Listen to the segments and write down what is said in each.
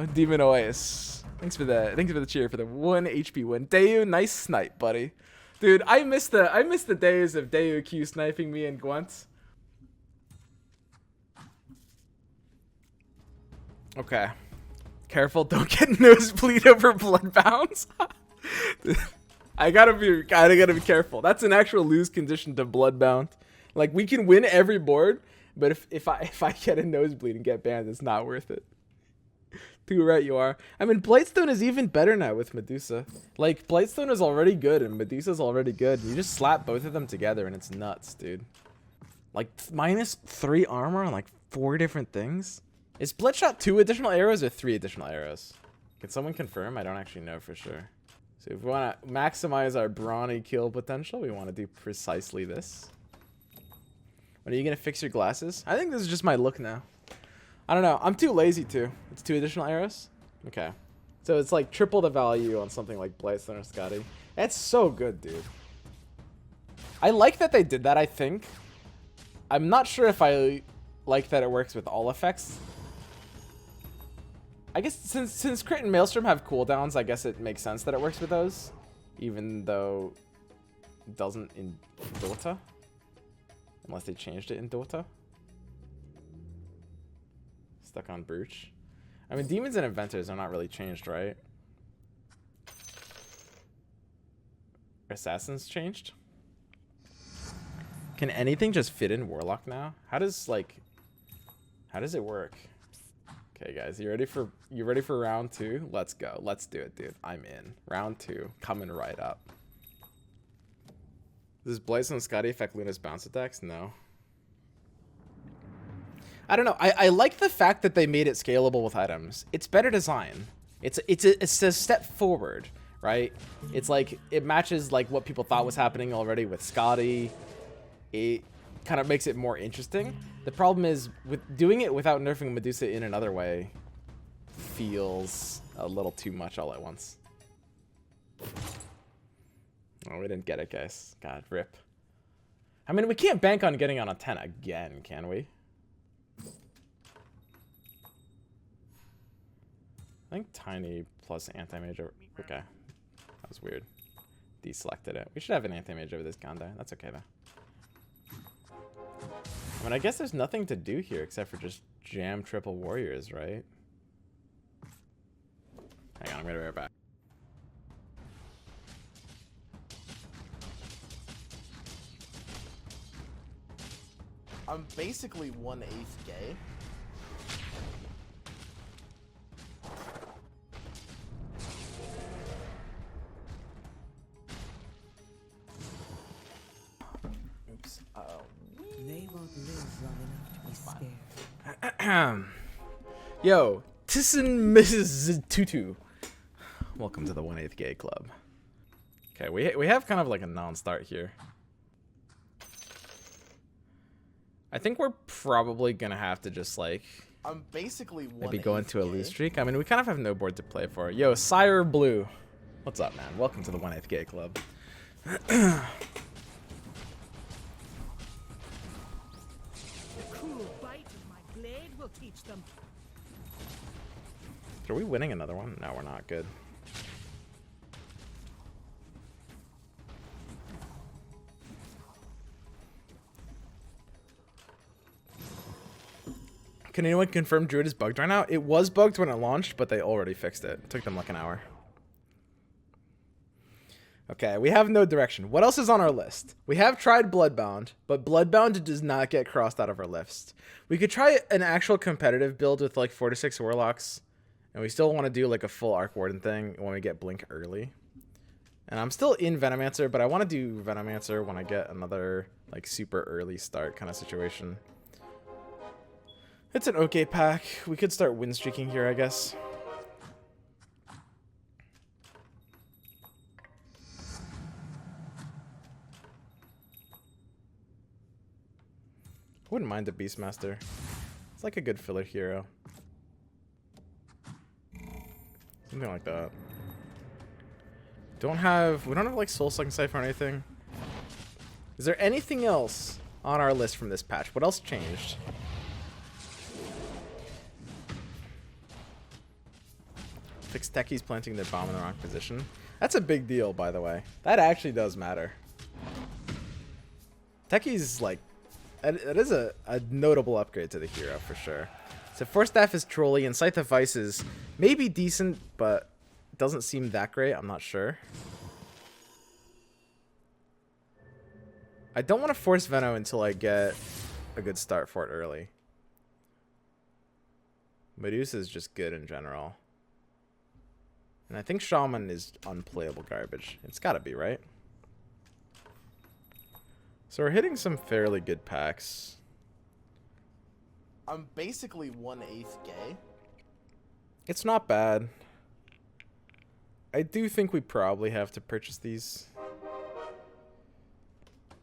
go. Demon Oasis. Thanks for the cheer for the 1 HP win. Dayu, nice snipe, buddy. Dude, I miss the days of Dayu Q sniping me in Gwent. Okay. Careful, don't get nosebleed over bloodbounds. I gotta be careful. That's an actual lose condition to bloodbound. Like, we can win every board, but if I get a nosebleed and get banned, it's not worth it. Too right you are. I mean, Blightstone is even better now with Medusa. Like, Blightstone is already good and Medusa's already good. You just slap both of them together and it's nuts, dude. Like, -3 armor on like 4 different things. Is Bloodshot 2 additional arrows or 3 additional arrows? Can someone confirm? I don't actually know for sure. So if we want to maximize our brawny kill potential, we want to do precisely this. When are you going to fix your glasses? I think this is just my look now. I don't know. I'm too lazy to. It's 2 additional arrows? Okay. So it's like triple the value on something like Blightstone or Scotty. That's so good, dude. I like that they did that, I think. I'm not sure if I like that it works with all effects. I guess since Crit and Maelstrom have cooldowns, I guess it makes sense that it works with those. Even though it doesn't in Dota. Unless they changed it in Dota. Stuck on Brooch. I mean, Demons and Inventors are not really changed, right? Assassins changed? Can anything just fit in Warlock now? How does it work? Okay, guys, you ready for round 2? Let's go. Let's do it, dude. I'm in. Round 2, coming right up. Does Blightstone and Scotty affect Luna's bounce attacks? No. I don't know. I like the fact that they made it scalable with items. It's better design. It's a step forward, right? It's like it matches like what people thought was happening already with Scotty. It kind of makes it more interesting. The problem is with doing it without nerfing Medusa in another way feels a little too much all at once. Oh, we didn't get it, guys. God, rip. I mean, we can't bank on getting on a 10 again, can we? I think Tiny plus anti-mage over... Okay. That was weird. Deselected it. We should have an anti-mage over this Gandai. That's okay, though. I mean, I guess there's nothing to do here except for just jam triple warriors, right? Hang on, I'm gonna be right back. I'm basically 1/8 gay. Oops. Uh-oh. They won't live long enough to be spared. Yo, Tissin Mrs. Tutu. Welcome to the 1/8 gay club. Okay, we have kind of like a non-start here. I think we're probably gonna have to just like I'm basically maybe go into a lose streak. I mean, we kind of have no board to play for. Yo, Sire Blue. What's up, man? Welcome to the 1/8 gay club. Will teach them. Are we winning another one? No, we're not. Good. Can anyone confirm Druid is bugged right now? It was bugged when it launched, but they already fixed it. It took them like an hour. Okay, we have no direction. What else is on our list? We have tried Bloodbound, but Bloodbound does not get crossed out of our list. We could try an actual competitive build with like 4 to 6 Warlocks, and we still want to do like a full Arc Warden thing when we get Blink early. And I'm still in Venomancer, but I want to do Venomancer when I get another like super early start kind of situation. It's an okay pack. We could start win streaking here, I guess. Wouldn't mind the Beastmaster. It's like a good filler hero. Something like that. We don't have like Soul Sucking Cypher or anything. Is there anything else on our list from this patch? What else changed? Fix techies planting their bomb in the wrong position. That's a big deal, by the way. That actually does matter. Techies, like, it is a notable upgrade to the hero for sure. So Force Staff is trolly, and Scythe of Vice is maybe decent, but doesn't seem that great. I'm not sure. I don't want to force Veno until I get a good start for it early. Medusa is just good in general. And I think Shaman is unplayable garbage. It's gotta be, right? So we're hitting some fairly good packs. I'm basically 1/8 gay. It's not bad. I do think we probably have to purchase these.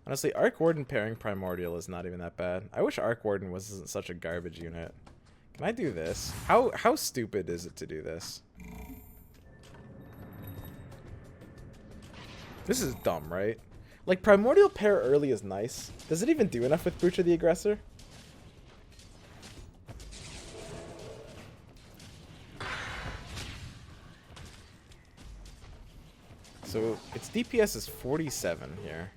Honestly, Arc Warden pairing Primordial is not even that bad. I wish Arc Warden wasn't such a garbage unit. Can I do this? How stupid is it to do this? This is dumb, right? Like, Primordial pair early is nice. Does it even do enough with Butcher the Aggressor? So, its DPS is 47 here.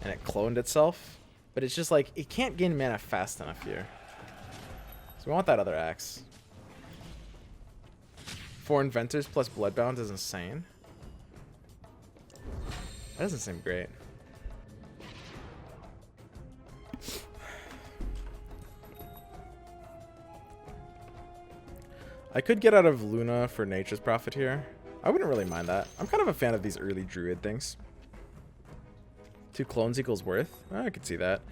And it cloned itself. But it's just like, it can't gain mana fast enough here. So we want that other axe. 4 Inventors plus Bloodbound is insane. That doesn't seem great. I could get out of Luna for Nature's Prophet here. I wouldn't really mind that. I'm kind of a fan of these early Druid things. 2 clones equals worth. I could see that.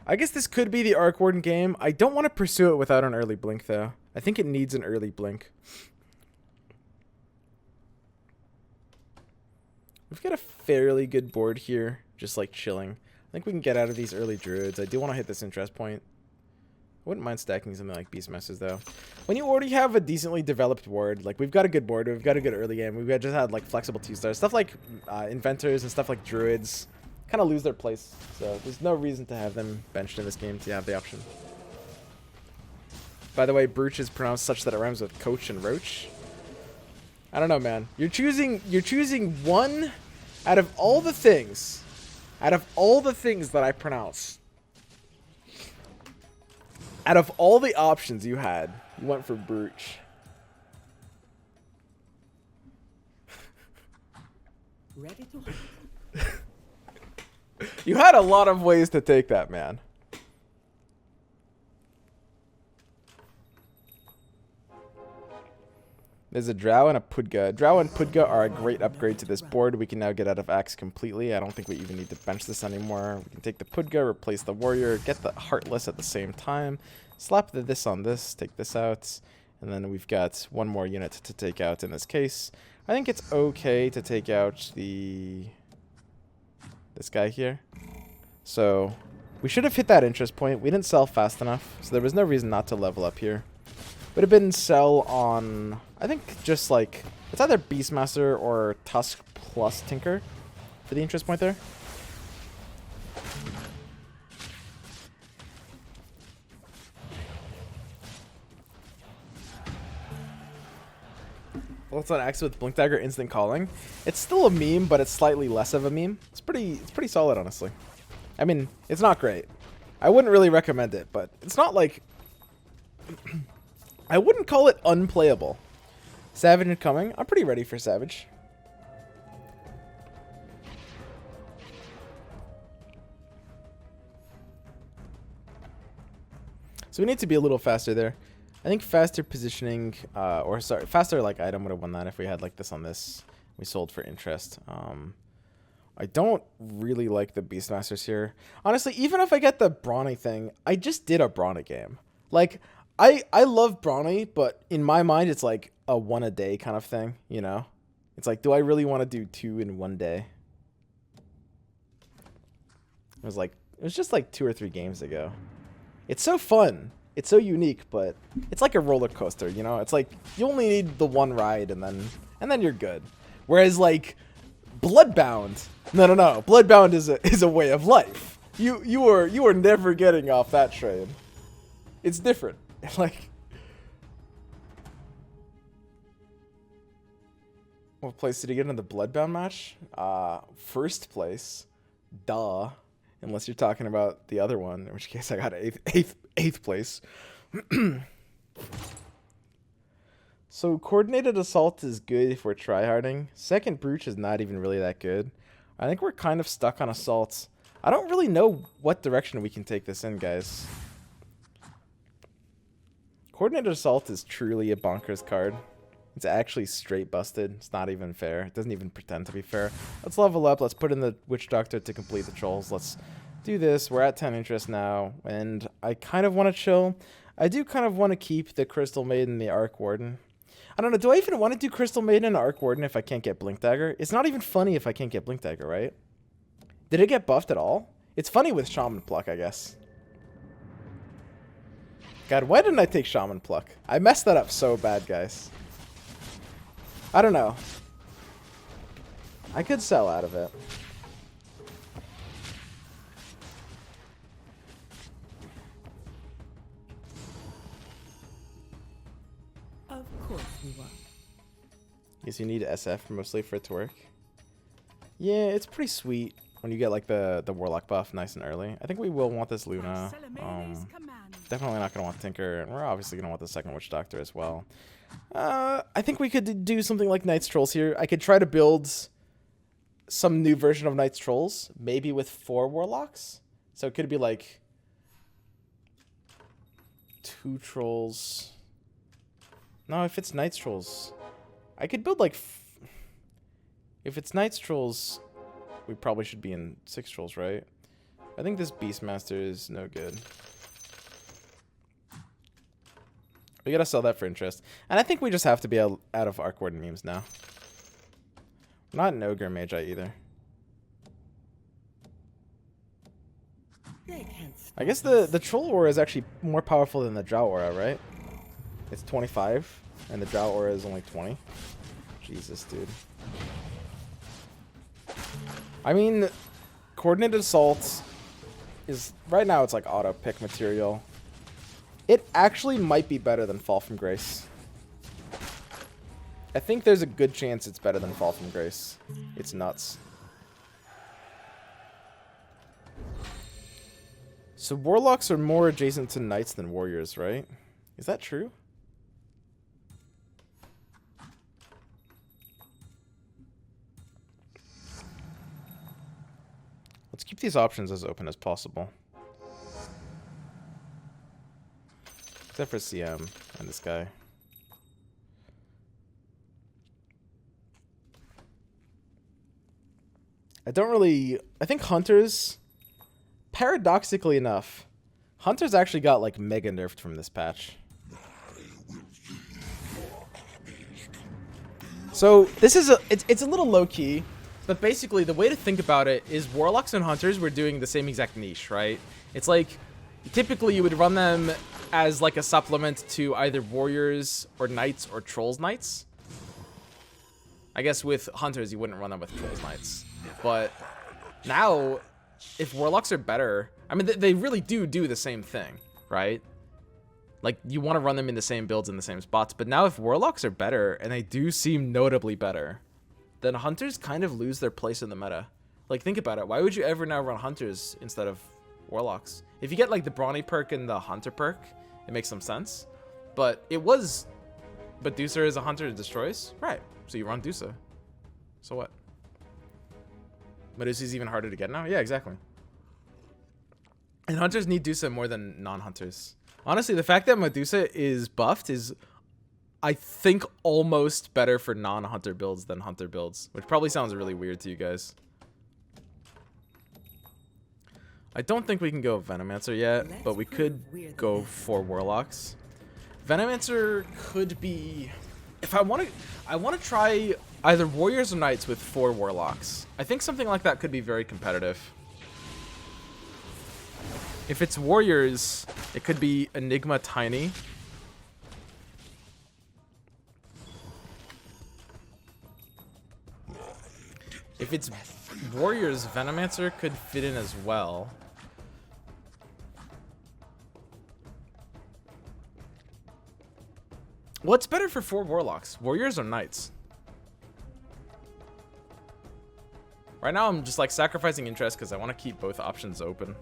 I guess this could be the Arc Warden game. I don't want to pursue it without an early blink, though. I think it needs an early blink. We've got a fairly good board here, just like chilling. I think we can get out of these early Druids. I do want to hit this interest point. I wouldn't mind stacking something like Beastmasters, though. When you already have a decently developed board, like we've got a good board, we've got a good early game, we've just had like flexible 2-stars. Stuff like Inventors and stuff like Druids kind of lose their place, so there's no reason to have them benched in this game to have the option. By the way, Brooch is pronounced such that it rhymes with coach and roach. I don't know, man. You're choosing one out of all the things that I pronounce. Out of all the options you had, you went for Brooch. Ready to hunt. You had a lot of ways to take that, man. There's a Drow and a Pudga. Drow and Pudga are a great upgrade to this board. We can now get out of Axe completely. I don't think we even need to bench this anymore. We can take the Pudga, replace the Warrior, get the Heartless at the same time, slap this on this, take this out, and then we've got one more unit to take out in this case. I think it's okay to take out this guy here. So we should have hit that interest point. We didn't sell fast enough, so there was no reason not to level up here. Would have been sell on, I think, just like, it's either Beastmaster or Tusk plus Tinker for the interest point there. What's on Axe with Blink Dagger instant calling? It's still a meme, but it's slightly less of a meme. It's pretty solid, honestly. I mean, it's not great. I wouldn't really recommend it, but it's not like I wouldn't call it unplayable. Savage incoming. I'm pretty ready for Savage. So we need to be a little faster there. I think faster positioning, or sorry, faster like item would have won that if we had like this on this. We sold for interest. I don't really like the Beastmasters here. Honestly, even if I get the Brawny thing, I just did a Brawny game. Like, I love Brawny, but in my mind, it's like a one a day kind of thing, you know? It's like, do I really want to do 2 in one day? It was just like 2 or 3 games ago. It's so fun. It's so unique, but it's like a roller coaster, you know? It's like you only need the one ride and then you're good. Whereas like Bloodbound, no. Bloodbound is a way of life. You are never getting off that train. It's different. Like What place did he get in the Bloodbound match? First place. Duh. Unless you're talking about the other one, in which case I got eighth place. So coordinated assault is good if we're tryharding. Second brooch is not even really that good. I think we're kind of stuck on assaults. I don't really know what direction we can take this in, guys. Coordinated assault is truly a bonkers card. It's actually straight busted. It's not even fair. It doesn't even pretend to be fair. Let's level up. Let's put in the Witch Doctor to complete the trolls. Let's do this. We're at 10 interest now, and I kind of want to chill. I do kind of want to keep the Crystal Maiden and the Arc Warden. I don't know. Do I even want to do Crystal Maiden and Arc Warden if I can't get Blink Dagger? It's not even funny if I can't get Blink Dagger, right? Did it get buffed at all? It's funny with Shaman Pluck, I guess. God, why didn't I take Shaman Pluck? I messed that up so bad, guys. I don't know. I could sell out of it. Of course we won't. Guess you need SF mostly for it to work. Yeah, it's pretty sweet when you get like the Warlock buff nice and early. I think we will want this Luna. Definitely not going to want Tinker, and we're obviously going to want the second Witch Doctor as well. I think we could do something like Knight's Trolls here. I could try to build some new version of Knight's Trolls, maybe with 4 Warlocks. So it could be like 2 Trolls. No, if it's Knight's Trolls, I could build like... If it's Knight's Trolls, we probably should be in 6 Trolls, right? I think this Beastmaster is no good. We gotta sell that for interest. And I think we just have to be out of Arc Warden memes now. Not an Ogre Magi either. I guess the Troll Aura is actually more powerful than the Drow Aura, right? It's 25, and the Drow Aura is only 20. Jesus, dude. I mean, Coordinated Assault is... Right now it's like auto pick material. It actually might be better than Fall from Grace. I think there's a good chance it's better than Fall from Grace. It's nuts. So Warlocks are more adjacent to Knights than Warriors, right? Is that true? Let's keep these options as open as possible. Except for CM and this guy. I don't really... I think Hunters... Paradoxically enough, Hunters actually got like mega nerfed from this patch. So this is it's a little low key, but basically the way to think about it is Warlocks and Hunters were doing the same exact niche, right? It's like typically you would run them as like a supplement to either Warriors or Knights or Trolls Knights. I guess with Hunters you wouldn't run them with Trolls Knights, but now if Warlocks are better, I mean they really do the same thing, right? Like you want to run them in the same builds in the same spots, but now if Warlocks are better, and they do seem notably better, then Hunters kind of lose their place in the meta. Like think about it, why would you ever now run Hunters instead of Warlocks? If you get like the Brawny perk and the Hunter perk, it makes some sense. But Dusa is a Hunter that destroys? Right, so you run Dusa. So what? Medusa's even harder to get now? Yeah, exactly. And Hunters need Dusa more than non-Hunters. Honestly, the fact that Medusa is buffed is, I think, almost better for non-Hunter builds than Hunter builds. Which probably sounds really weird to you guys. I don't think we can go Venomancer yet, but we could go for Warlocks. Venomancer could be... If I want to try either Warriors or Knights with 4 Warlocks. I think something like that could be very competitive. If it's Warriors, it could be Enigma Tiny. If it's Warriors, Venomancer could fit in as well. What's better for 4 Warlocks? Warriors or Knights? Right now, I'm just like sacrificing interest because I want to keep both options open.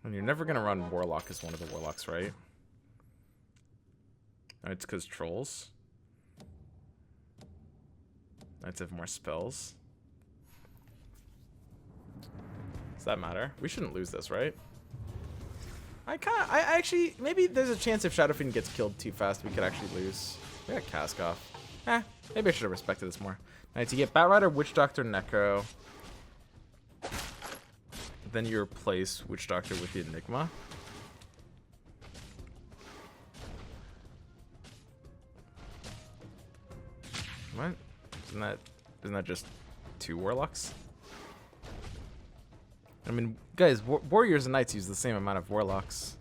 And you're never gonna run Warlock as one of the Warlocks, right? It's because trolls. Knights have more spells. Does that matter? We shouldn't lose this, right? I actually, maybe there's a chance if Shadow Fiend gets killed too fast, we could actually lose. We got Cask off. Maybe I should have respected this more. Alright, so you get Bat Rider, Witch Doctor, Necro. Then you replace Witch Doctor with the Enigma. What? Isn't that just 2 Warlocks? I mean, guys, Warriors and Knights use the same amount of Warlocks.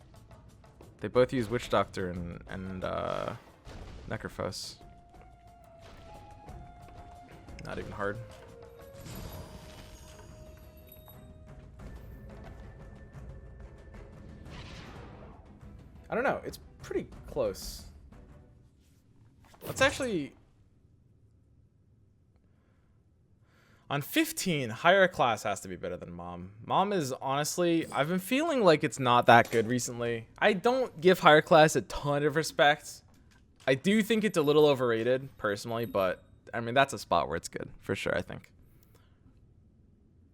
They both use Witch Doctor and Necrophos. Not even hard. I don't know. It's pretty close. Let's actually... On 15, higher class has to be better than Mom. Mom is honestly... I've been feeling like it's not that good recently. I don't give higher class a ton of respect. I do think it's a little overrated, personally, but... I mean, that's a spot where it's good, for sure, I think.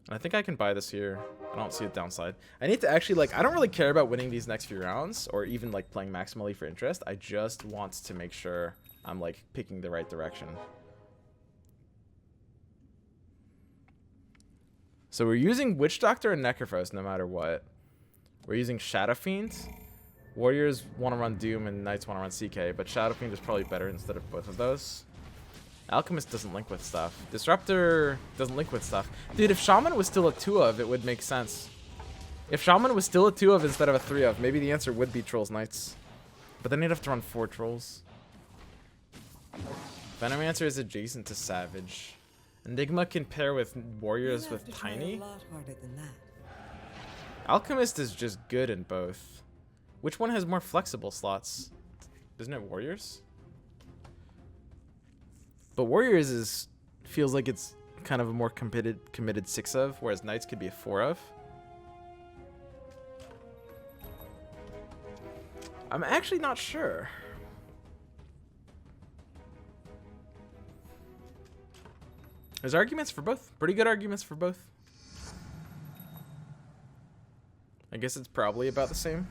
I think I can buy this here. I don't see a downside. I need to actually, like, I don't really care about winning these next few rounds or even, like, playing maximally for interest. I just want to make sure I'm, like, picking the right direction. So we're using Witch Doctor and Necrophos no matter what. We're using Shadow Fiend. Warriors want to run Doom and Knights want to run CK, but Shadow Fiend is probably better instead of both of those. Alchemist doesn't link with stuff. Disruptor doesn't link with stuff. Dude, if Shaman was still a 2 of, it would make sense. If Shaman was still a 2 of instead of a 3 of, maybe the answer would be Trolls Knights. But then you'd have to run 4 Trolls. Venomancer is adjacent to Savage. Enigma can pair with Warriors with Tiny. Alchemist is just good in both. Which one has more flexible slots? Isn't it Warriors? But Warriors feels like it's kind of a more committed 6 of, whereas Knights could be a 4 of. I'm actually not sure. There's arguments for both. Pretty good arguments for both. I guess it's probably about the same.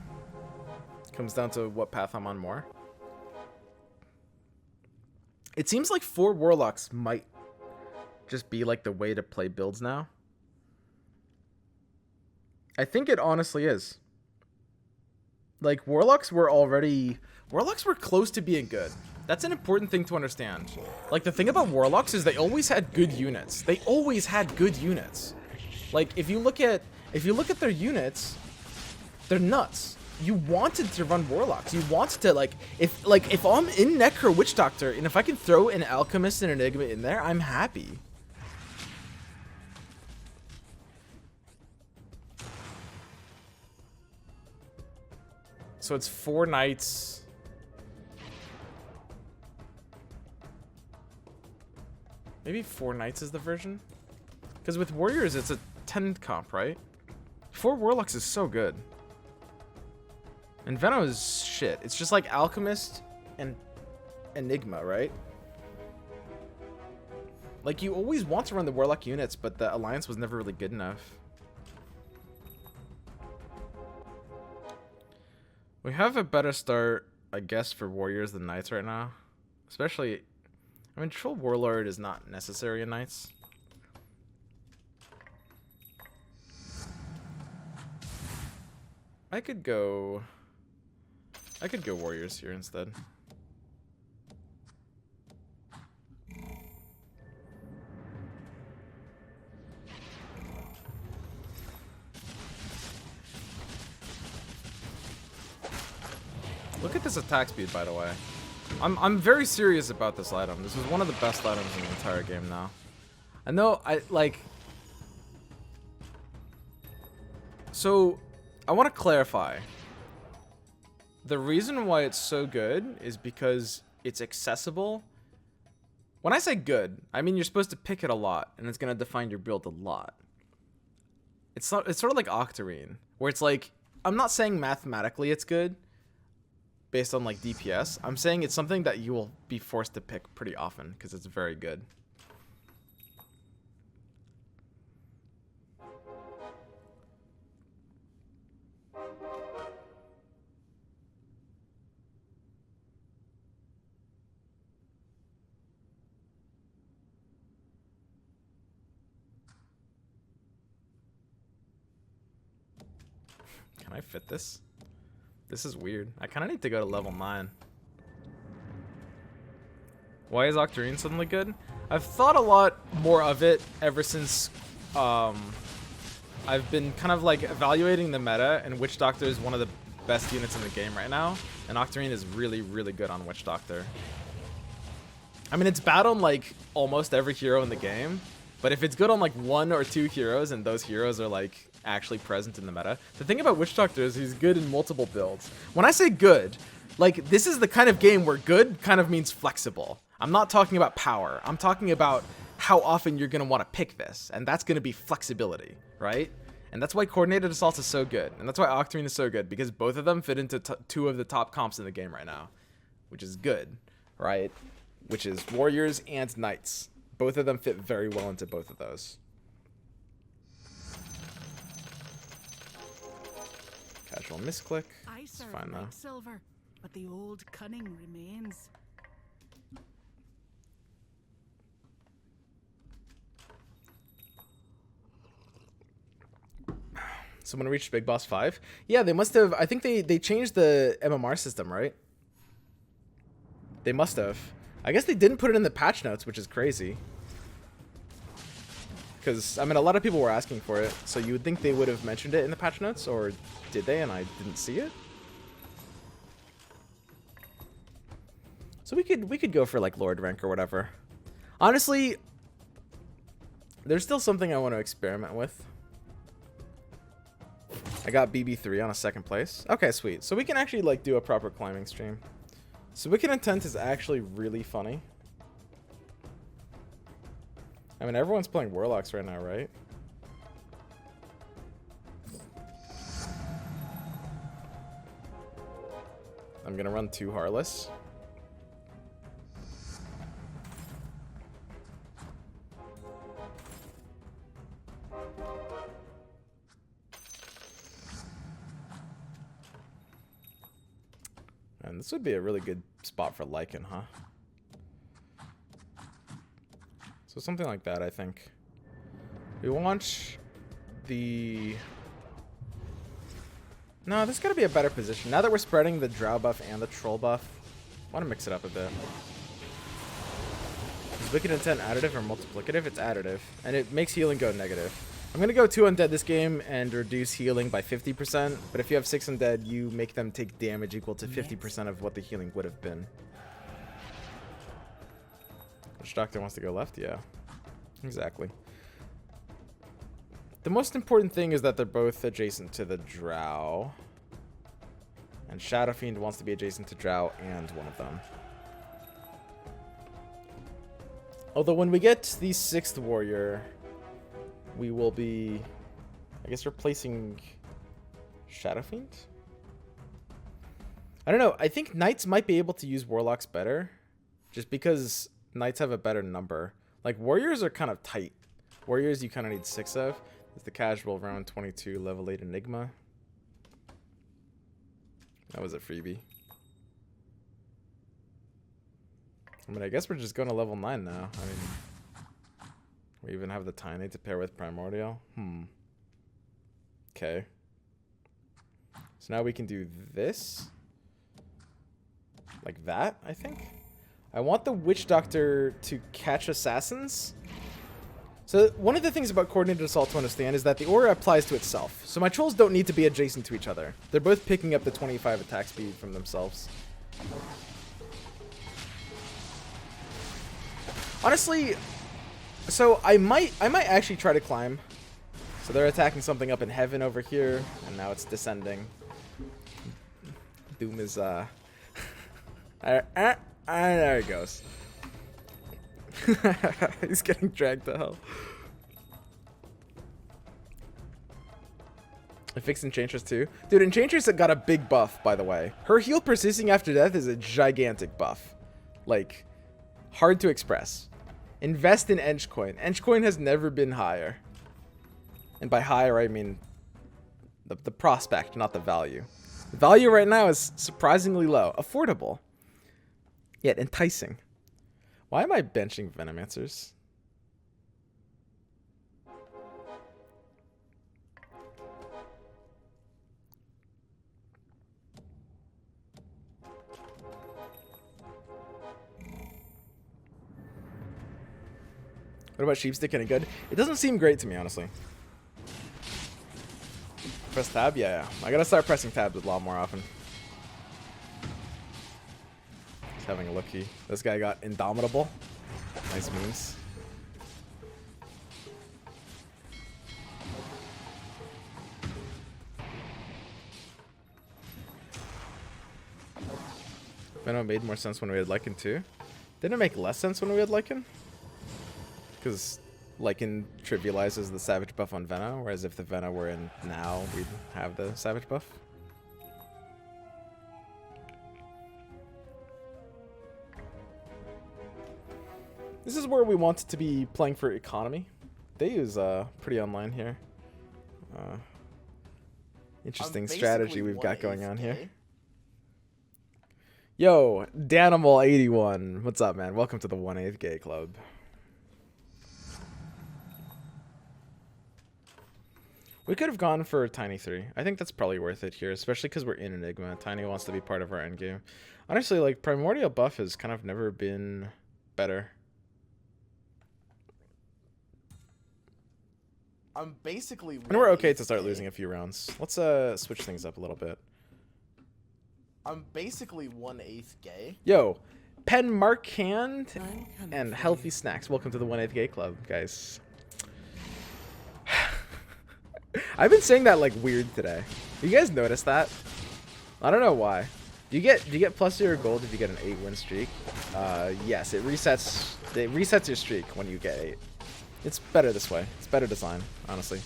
Comes down to what path I'm on more. It seems like 4 Warlocks might just be like the way to play builds now. I think it honestly is. Like, Warlocks were close to being good. That's an important thing to understand. Like, the thing about Warlocks is they always had good units. They always had good units. Like, if you look at their units, they're nuts. You wanted to run Warlocks. You wanted to, like if I'm in Necro Witch Doctor and if I can throw an Alchemist and an Enigma in there, I'm happy. So it's 4 Knights. Maybe 4 Knights is the version? Because with Warriors, it's a 10 comp, right? 4 Warlocks is so good. And Venom is shit. It's just like Alchemist and Enigma, right? Like, you always want to run the Warlock units, but the Alliance was never really good enough. We have a better start, I guess, for Warriors than Knights right now. Especially, I mean, Troll Warlord is not necessary in Knights. I could go Warriors here instead. Look at this attack speed, by the way. I'm very serious about this item. This is one of the best items in the entire game now. I know, so I want to clarify. The reason why it's so good is because it's accessible. When I say good, I mean you're supposed to pick it a lot, and it's gonna define your build a lot. It's sort of like Octarine, where it's like, I'm not saying mathematically it's good based on like DPS. I'm saying it's something that you will be forced to pick pretty often because it's very good. Can I fit this? This is weird. I kind of need to go to level 9. Why is Octarine suddenly good? I've thought a lot more of it ever since I've been kind of like evaluating the meta, and Witch Doctor is one of the best units in the game right now, and Octarine is really, really good on Witch Doctor. I mean, it's bad on like almost every hero in the game, but if it's good on like 1 or 2 heroes, and those heroes are like actually present in the meta. The thing about Witch Doctor is he's good in multiple builds. When I say good, like this is the kind of game where good kind of means flexible. I'm not talking about power. I'm talking about how often you're going to want to pick this, and that's going to be flexibility, right? And that's why Coordinated Assault is so good, and that's why Octarine is so good, because both of them fit into 2 of the top comps in the game right now, which is good, right? Which is Warriors and Knights. Both of them fit very well into both of those. Casual misclick. It's fine though. Silver, but the old cunning remains. Someone reached Big Boss 5? Yeah, they must have. I think they changed the MMR system, right? They must have. I guess they didn't put it in the patch notes, which is crazy. Because, I mean, a lot of people were asking for it, so you would think they would have mentioned it in the patch notes, or did they and I didn't see it? So we could go for, like, Lord rank or whatever. Honestly, there's still something I want to experiment with. I got BB3 on a 2nd place. Okay, sweet. So we can actually, like, do a proper climbing stream. So Wicked Intent is actually really funny. I mean, everyone's playing Warlocks right now, right? I'm gonna run 2 Heartless. And this would be a really good spot for Lycan, huh? So something like that, I think. We launch the... No, this is going to be a better position. Now that we're spreading the Drow buff and the Troll buff, I want to mix it up a bit. Is Wicked Intent additive or multiplicative? It's additive, and it makes healing go negative. I'm going to go 2 undead this game and reduce healing by 50%, but if you have 6 undead, you make them take damage equal to 50% of what the healing would have been. Which Doctor wants to go left? Yeah, exactly. The most important thing is that they're both adjacent to the Drow. And Shadow Fiend wants to be adjacent to Drow and one of them. Although when we get the 6th warrior, we will be, I guess, replacing Shadow Fiend? I don't know. I think Knights might be able to use Warlocks better. Just because Knights have a better number. Like, Warriors are kind of tight. Warriors you kind of need 6 of. It's the casual round 22 level 8 Enigma. That was a freebie. I mean, I guess we're just going to level 9 now. I mean, we even have the Tiny to pair with Primordial. Okay. So now we can do this. Like that, I think. I want the Witch Doctor to catch assassins. So one of the things about Coordinated Assault to understand is that the aura applies to itself. So my trolls don't need to be adjacent to each other. They're both picking up the 25 attack speed from themselves. Honestly, so I might actually try to climb. So they're attacking something up in heaven over here, and now it's descending. Doom is there he goes. He's getting dragged to hell. I fixed Enchantress too. Dude, Enchantress got a big buff, by the way. Her heal persisting after death is a gigantic buff. Like, hard to express. Invest in Enchcoin. Enchcoin has never been higher. And by higher, I mean the prospect, not the value. The value right now is surprisingly low. Affordable. Yet enticing. Why am I benching Venomancers? What about Sheepstick? Any good? It doesn't seem great to me, honestly. Press tab? Yeah. I gotta start pressing tabs a lot more often. Just having a looky. This guy got Indomitable. Nice memes. Venom made more sense when we had Lycan too. Didn't it make less sense when we had Lycan? Because Lycan trivializes the Savage buff on Vena, whereas if the Vena were in now, we'd have the Savage buff. This is where we want to be playing for economy. They use pretty online here. Interesting strategy we've got going on here. Yo, Danimal81. What's up, man? Welcome to the 1/8 Gay Club. We could have gone for Tiny 3. I think that's probably worth it here, especially because we're in Enigma. Tiny wants to be part of our endgame. Honestly, like, Primordial buff has kind of never been better. I'm basically. And we're okay to start losing a few rounds. Let's switch things up a little bit. I'm basically 1/8 gay. Yo, Pen Mark Hand and Healthy Snacks. Welcome to the 1/8 Gay Club, guys. I've been saying that like weird today. You guys notice that? I don't know why. Do you get plus 0 gold if you get an 8-win streak? Yes, it resets your streak when you get 8. It's better this way. It's better design, honestly.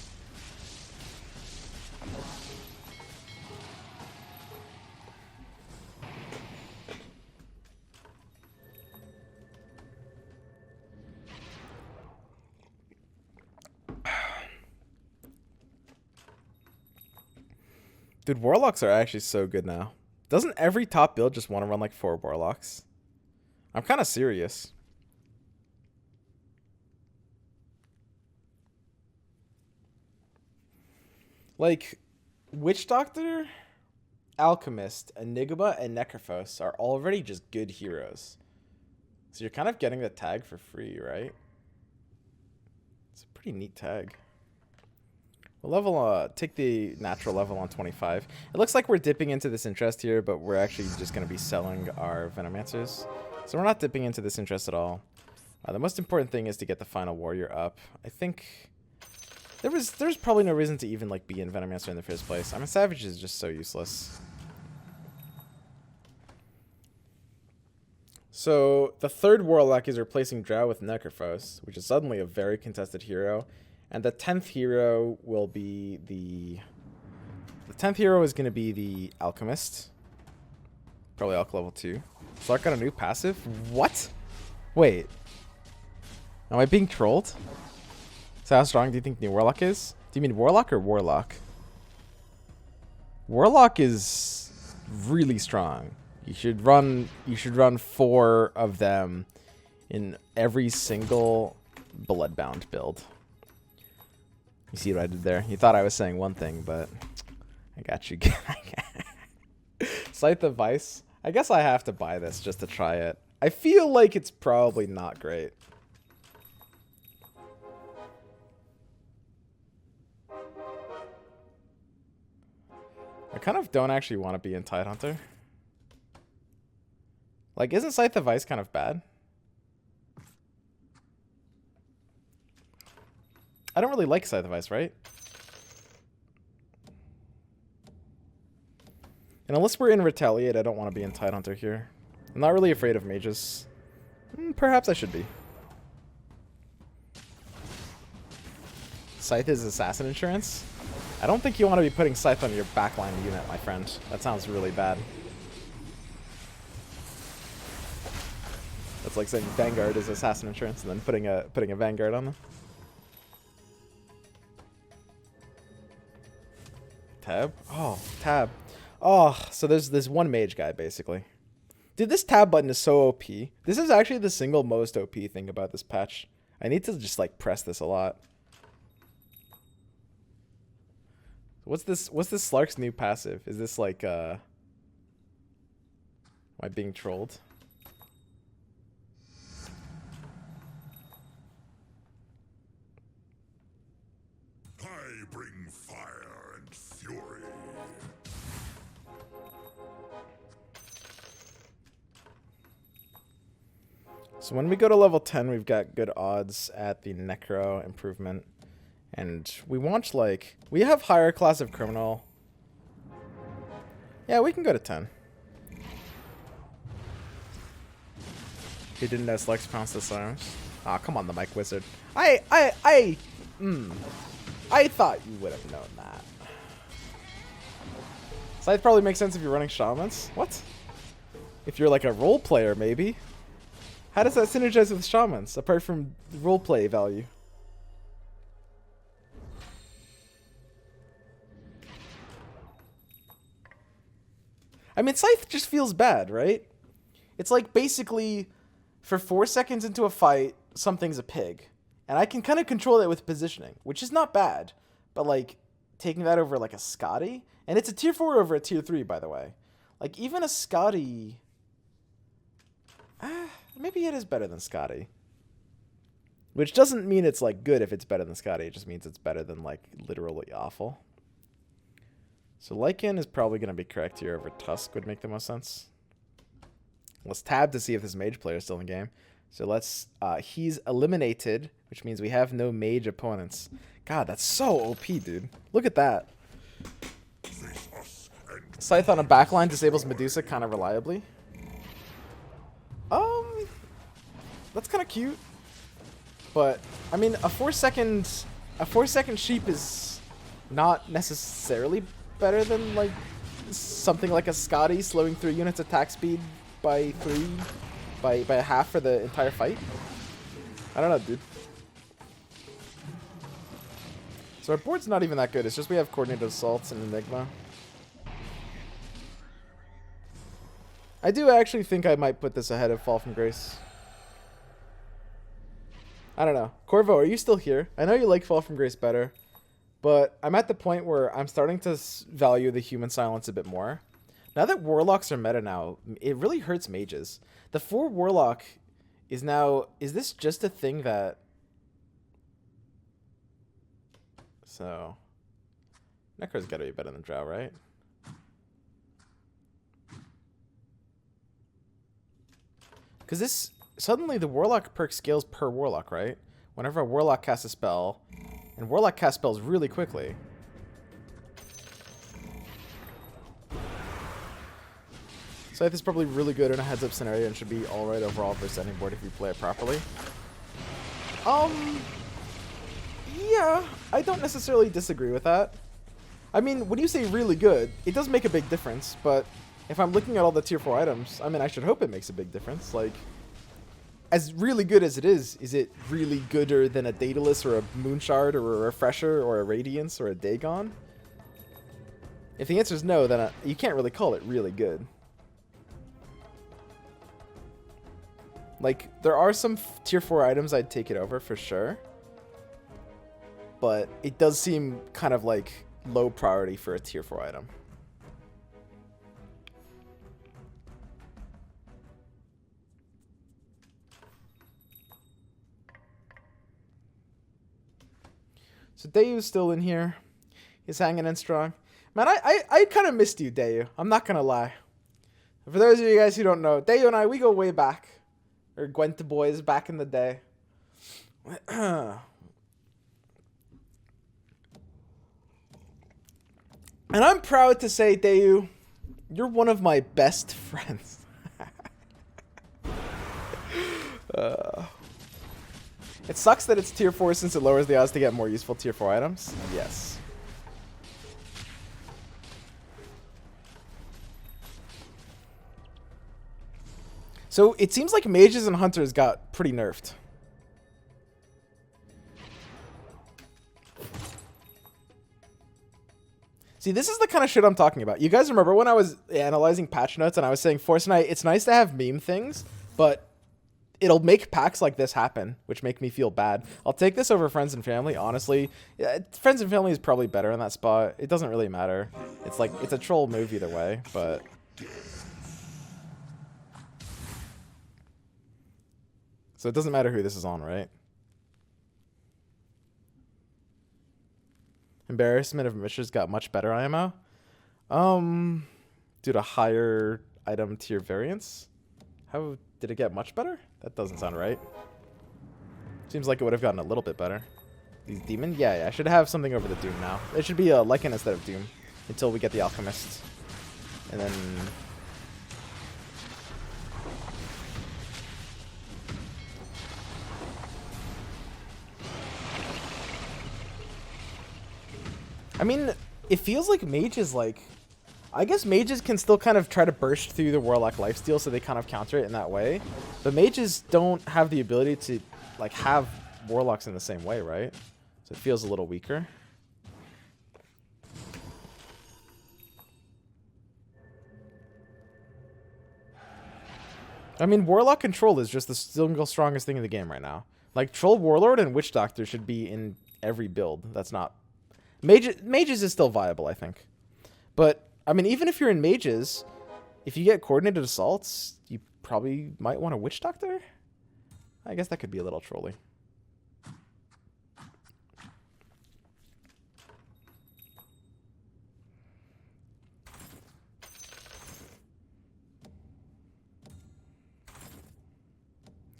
Dude, Warlocks are actually so good now. Doesn't every top build just want to run like 4 Warlocks? I'm kind of serious. Like, Witch Doctor, Alchemist, Enigma, and Necrophos are already just good heroes. So you're kind of getting the tag for free, right? It's a pretty neat tag. We'll level, take the natural level on 25. It looks like we're dipping into this interest here, but we're actually just going to be selling our Venomancers. So we're not dipping into this interest at all. The most important thing is to get the final warrior up. I think there's probably no reason to even like be in Venomancer in the first place. I mean, Savage is just so useless. So the third Warlock is replacing Drow with Necrophos, which is suddenly a very contested hero. And the 10th hero will be the 10th hero is going to be the Alchemist. Probably Alch level 2. Slark got a new passive? What? Wait. Am I being trolled? So how strong do you think new Warlock is? Do you mean Warlock or Warlock? Warlock is really strong. You should run 4 of them in every single Bloodbound build. You see what I did there? You thought I was saying one thing, but I got you. Scythe of Vice. I guess I have to buy this just to try it. I feel like it's probably not great. I kind of don't actually want to be in Tidehunter. Like, isn't Scythe of Vice kind of bad? I don't really like Scythe of Vice, right? And unless we're in Retaliate, I don't want to be in Tidehunter here. I'm not really afraid of mages. Perhaps I should be. Scythe is Assassin Insurance? I don't think you want to be putting Scythe on your backline unit, my friend. That sounds really bad. That's like saying Vanguard is Assassin Insurance and then putting a Vanguard on them. Tab? Oh, tab. Oh, so there's this one mage guy, basically. Dude, this tab button is so OP. This is actually the single most OP thing about this patch. I need to just, like, press this a lot. What's this Slark's new passive? Is this, like, am I being trolled? I bring fire and fury. So when we go to level 10, we've got good odds at the Necro improvement. And we want, like... We have higher class of criminal. Yeah, we can go to 10. He didn't know Slugs pounced the silence. Aw, come on, the Mike Wizard. I thought you would have known that. Scythe probably makes sense if you're running Shamans. What? If you're like a role player, maybe. How does that synergize with Shamans, apart from roleplay value? I mean, Scythe just feels bad, right? It's like basically, for 4 seconds into a fight, something's a pig. And I can kind of control it with positioning, which is not bad. But like, taking that over like a Scotty, and it's a tier 4 over a tier 3, by the way. Like, even a Scotty... maybe it is better than Scotty. Which doesn't mean it's like good if it's better than Scotty. It just means it's better than like literally awful. So Lycan is probably going to be correct here over Tusk would make the most sense. Let's tab to see if this mage player is still in the game. So let's, he's eliminated, which means we have no mage opponents. God, that's so OP, dude. Look at that. Scythe on a backline disables Medusa kind of reliably. That's kind of cute. But, I mean, a 4 second sheep is not necessarily better than, like, something like a Scotty slowing through units attack speed by a half for the entire fight. I don't know, dude. So our board's not even that good. It's just we have Coordinated Assaults and Enigma. I do actually think I might put this ahead of Fall from Grace. I don't know. Corvo, are you still here? I know you like Fall from Grace better, but I'm at the point where I'm starting to value the human silence a bit more. Now that Warlocks are meta now, it really hurts mages. The 4 Warlock is now... Is this just a thing that... So... Necro's gotta be better than Drow, right? Because this... Suddenly the Warlock perk scales per Warlock, right? Whenever a Warlock casts a spell... And Warlock casts spells really quickly. Scythe is probably really good in a heads-up scenario and should be alright overall versus any board if you play it properly. Yeah, I don't necessarily disagree with that. I mean, when you say really good, it does make a big difference, but if I'm looking at all the tier 4 items, I mean, I should hope it makes a big difference. Like, as really good as it is it really gooder than a Daedalus or a Moonshard or a Refresher or a Radiance or a Dagon? If the answer is no, then you can't really call it really good. Like, there are some tier 4 items I'd take it over for sure. But it does seem kind of like low priority for a tier 4 item. So Dayu's still in here. He's hanging in strong. Man, I kind of missed you, Dayu. I'm not going to lie. For those of you guys who don't know, Dayu and I, we go way back. Or Gwent boys back in the day. And I'm proud to say, Dayu, You're one of my best friends. It sucks that it's tier 4 since it lowers the odds to get more useful tier 4 items. Yes. So it seems like mages and hunters got pretty nerfed. See, this is the kind of shit I'm talking about. You guys remember when I was analyzing patch notes and I was saying, Force Knight, it's nice to have meme things, but it'll make packs like this happen, which make me feel bad. I'll take this over friends and family, honestly. Yeah, friends and family is probably better in that spot. It doesn't really matter. It's like, it's a troll move either way, but... So it doesn't matter who this is on, right? Embarrassment of Mishra's got much better IMO. Due to higher item tier variance. How did it get much better? That doesn't sound right. Seems like it would have gotten a little bit better. These demon? Yeah, I should have something over the Doom now. It should be a Lycan instead of Doom until we get the Alchemist. And then... I mean, it feels like mages, like... I guess mages can still kind of try to burst through the Warlock lifesteal, so they kind of counter it in that way. But mages don't have the ability to, like, have Warlocks in the same way, right? So it feels a little weaker. I mean, Warlock control is just the single strongest thing in the game right now. Like, Troll Warlord and Witch Doctor should be in every build. That's not... Mages is still viable, I think. But, I mean, even if you're in Mages, if you get coordinated assaults, you probably might want a Witch Doctor? I guess that could be a little trolly.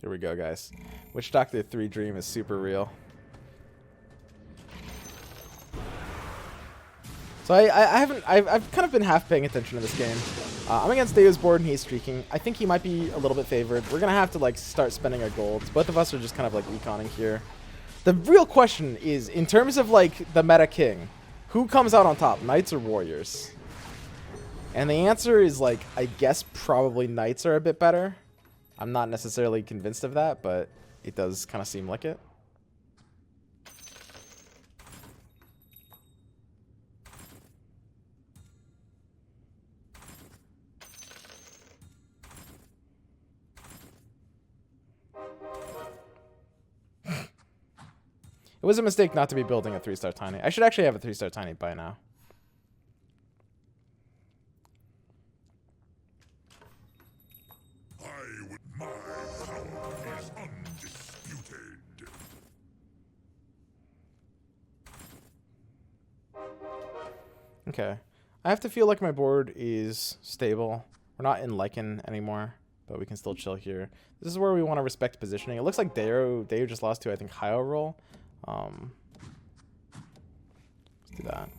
Here we go, guys. Witch Doctor 3 Dream is super real. So I've kind of been half paying attention to this game. I'm against Deo's board and he's streaking. I think he might be a little bit favored. We're gonna have to like start spending our golds. Both of us are just kind of like econing here. The real question is, in terms of like the meta king, who comes out on top, Knights or Warriors? And the answer is like, I guess probably Knights are a bit better. I'm not necessarily convinced of that, but it does kind of seem like it. It was a mistake not to be building a 3-star Tiny. I should actually have a 3-star Tiny by now. My power is undisputed. Okay. I have to feel like my board is stable. We're not in Lycan anymore, but we can still chill here. This is where we want to respect positioning. It looks like Deo just lost to, I think, Hyo roll. Let's do that.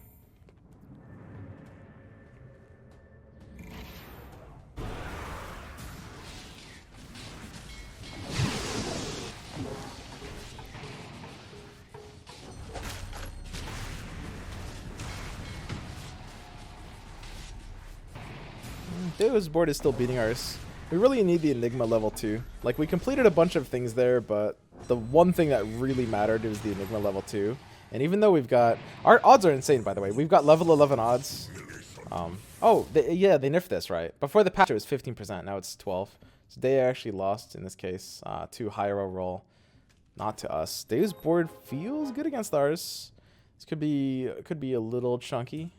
Deo's board is still beating ours. We really need the Enigma level 2. Like, we completed a bunch of things there, but the one thing that really mattered was the Enigma level 2. And even though we've got... Our odds are insane, by the way. We've got level 11 odds. Yeah, they nerfed this, right? Before the patch, it was 15%. Now it's 12. So Deo actually lost, in this case, to Hyro roll. Not to us. Deo's board feels good against ours. This could be a little chunky.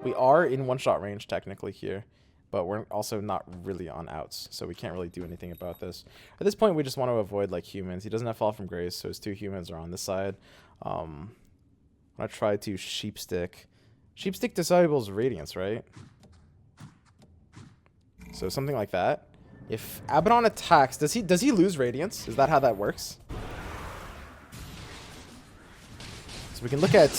We are in one-shot range, technically, here. But we're also not really on outs, so we can't really do anything about this. At this point, we just want to avoid, like, humans. He doesn't have Fall from Grace, so his 2 humans are on this side. I'm going to try to Sheepstick. Sheepstick disables Radiance, right? So something like that. If Abaddon attacks, does he lose Radiance? Is that how that works? So we can look at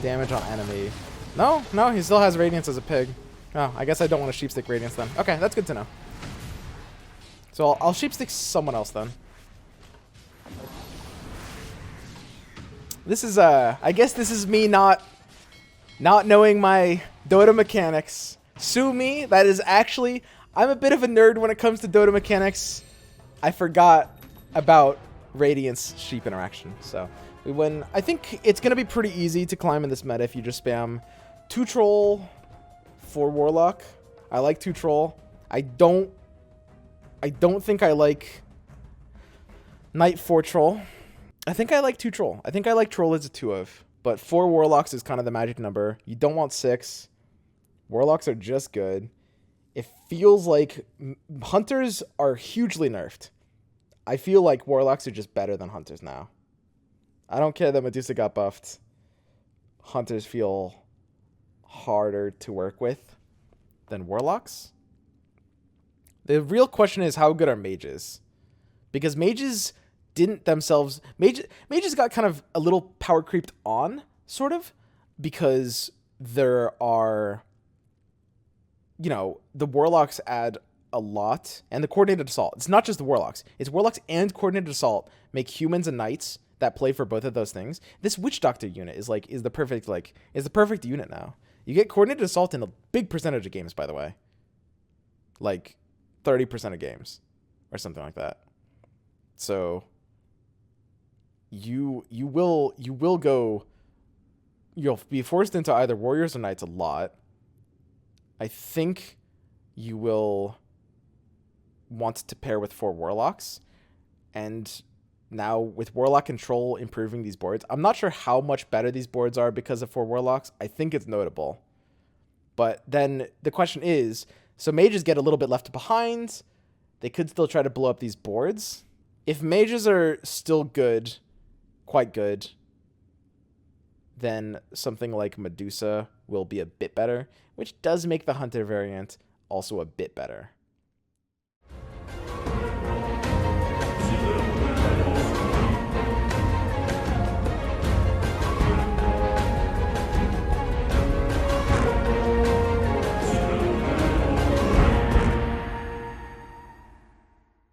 damage on enemy. No, he still has Radiance as a pig. Oh, I guess I don't want to sheepstick Radiance then. Okay, that's good to know. So I'll sheepstick someone else then. This is I guess this is me not knowing my Dota mechanics. Sue me. That is actually, I'm a bit of a nerd when it comes to Dota mechanics. I forgot about Radiance sheep interaction. So we win. I think it's gonna be pretty easy to climb in this meta if you just spam 2 troll, 4 warlock. I like 2 troll. I don't think I like knight 4 troll. I think I like 2 troll. I think I like troll as a 2 of. But 4 warlocks is kind of the magic number. You don't want 6. Warlocks are just good. It feels like hunters are hugely nerfed. I feel like warlocks are just better than hunters now. I don't care that Medusa got buffed. Hunters feel harder to work with than warlocks. The real question is, how good are mages? Because mages didn't themselves... Mages got kind of a little power creeped on, sort of, because there are... You know, the warlocks add a lot, and the coordinated assault. It's not just the warlocks. It's warlocks and coordinated assault make humans and knights that play for both of those things. This witch doctor unit is the perfect unit now. You get coordinated assault in a big percentage of games, by the way. Like 30% of games or something like that. So you'll be forced into either warriors or knights a lot. I think you will want to pair with 4 warlocks. And now with warlock control improving these boards, I'm not sure how much better these boards are because of 4 warlocks. I think it's notable. But then the question is, so mages get a little bit left behind. They could still try to blow up these boards. If mages are still good, quite good, then something like Medusa will be a bit better, which does make the hunter variant also a bit better.